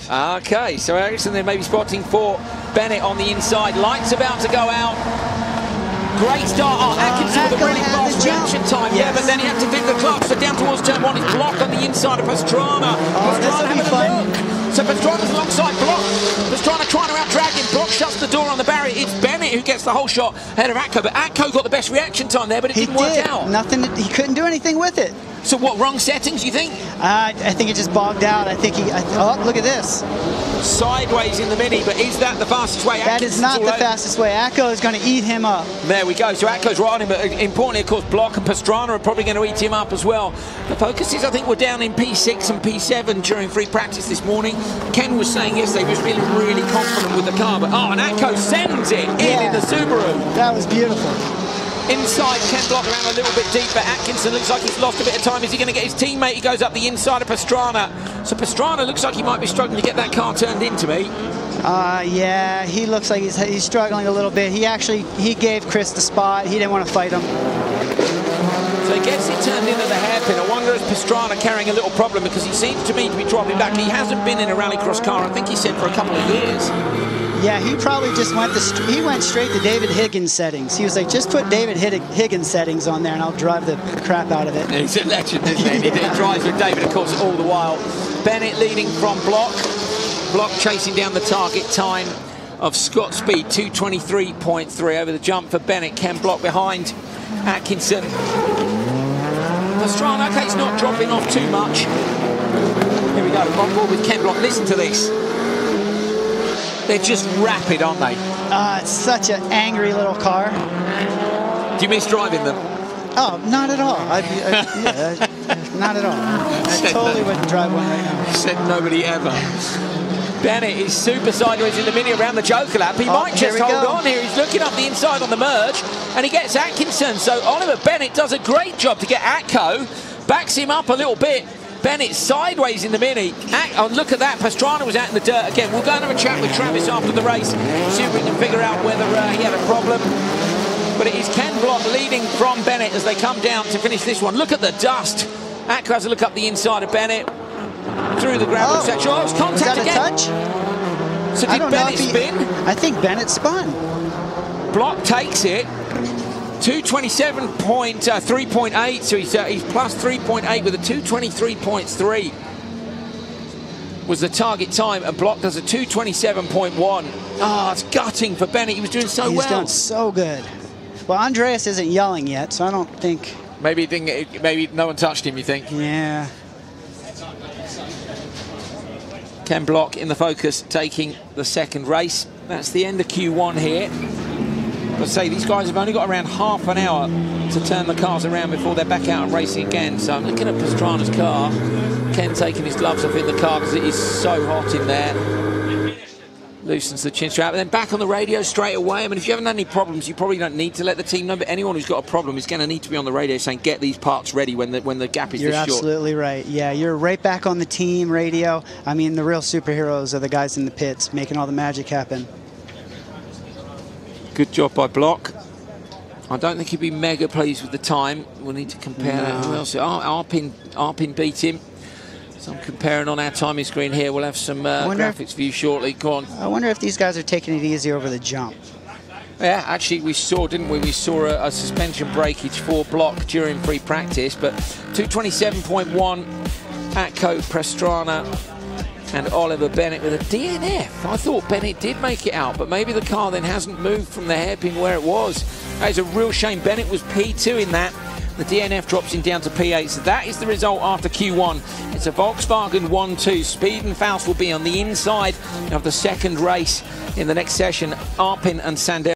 Okay, so Atkinson then maybe spotting for Bennett on the inside. Lights about to go out. Great start. Oh, Atkinson with a really fast reaction time. Yes. Yeah, but then he had to fit the clutch. So down towards turn one is Block on the inside of Pastrana. Pastrana having a look. So Pastrana's alongside Block. Pastrana trying to out-drag him. Block shuts the door on the barrier. It's Bennett who gets the whole shot ahead of Atko. But Atko got the best reaction time there, but it didn't work out. Nothing. He couldn't do anything with it. So what, wrong settings, you think? I think it just bogged out. I think oh, look at this. Sideways in the Mini, but is that the fastest way? That is not the fastest way. Atko is going to eat him up. There we go. So Atko's right on him, but importantly, of course, Block and Pastrana are probably going to eat him up as well. The focuses, I think, were down in P6 and P7 during free practice this morning. Ken was saying yesterday he was feeling really confident with the car, but and Atko sends it in the Subaru. That was beautiful. Inside, Ken Block around a little bit deeper. Atkinson looks like he's lost a bit of time. Is he going to get his teammate? He goes up the inside of Pastrana. So Pastrana looks like he might be struggling to get that car turned into me. Yeah, he looks like he's struggling a little bit. He gave Chris the spot. He didn't want to fight him. So he gets it turned into the hairpin. I wonder if Pastrana carrying a little problem, because he seems to me to be dropping back. He hasn't been in a Rallycross car, I think he said, for a couple of years. Yeah, he probably just went straight to David Higgins settings. He was like, just put David Higgins settings on there and I'll drive the crap out of it. He's a legend, isn't he? He drives with David, of course, all the while. Bennett leading from Block. Block chasing down the target time of Scott Speed, 2:23.3 over the jump for Bennett. Ken Block behind Atkinson. Pastrana, okay, it's not dropping off too much. Here we go, on board with Ken Block. Listen to this. They're just rapid, aren't they? It's such an angry little car. Do you miss driving them? Oh, not at all. Not at all. I totally wouldn't drive one right now. Said nobody ever. Bennett is super sideways in the Mini around the Joker lap. He might just hold on here. He's looking up the inside on the merge, and he gets Atkinson. So Oliver Bennett does a great job to get Atko, backs him up a little bit. Bennett sideways in the Mini. Oh, look at that. Pastrana was out in the dirt again. We'll go and have a chat with Travis after the race, see if we can figure out whether he had a problem. But it is Ken Block leading from Bennett as they come down to finish this one. Look at the dust. Atko has a look up the inside of Bennett. Through the gravel section. Oh, it's contact again. Touch? So did Bennett spin? I think Bennett spun. Block takes it. 227.3.8, so he's plus 3.8 with a 223.3 was the target time, and Block does a 227.1. It's gutting for Bennett. He was doing so well. He's doing so good. Well, Andreas isn't yelling yet, so I don't think. Maybe no one touched him, you think? Yeah. Ken Block in the focus, taking the second race. That's the end of Q1 here. But say these guys have only got around half an hour to turn the cars around before they're back out and racing again. So I'm looking at Pastrana's car. Ken taking his gloves off in the car because it is so hot in there. Loosens the chin strap, and then back on the radio straight away. I mean, if you haven't had any problems, you probably don't need to let the team know, but anyone who's got a problem is going to need to be on the radio saying, get these parts ready when the gap is this short. You're absolutely right. Yeah, you're right back on the team radio. I mean, the real superheroes are the guys in the pits making all the magic happen. Good job by Block. I don't think he'd be mega pleased with the time. We'll need to compare that. Who else? Arpin beat him. So I'm comparing on our timing screen here. We'll have some graphics for you shortly. Go on. I wonder if these guys are taking it easy over the jump. Yeah, actually we saw, didn't we? We saw a suspension breakage for Block during free practice, but 227.1 Atko, Pastrana and Oliver Bennett with a DNF. I thought Bennett did make it out, but maybe the car then hasn't moved from the hairpin where it was. That is a real shame. Bennett was P2 in that. The DNF drops him down to P8. So that is the result after Q1. It's a Volkswagen 1-2. Speed and Foust will be on the inside of the second race in the next session. Arpin and Sandell.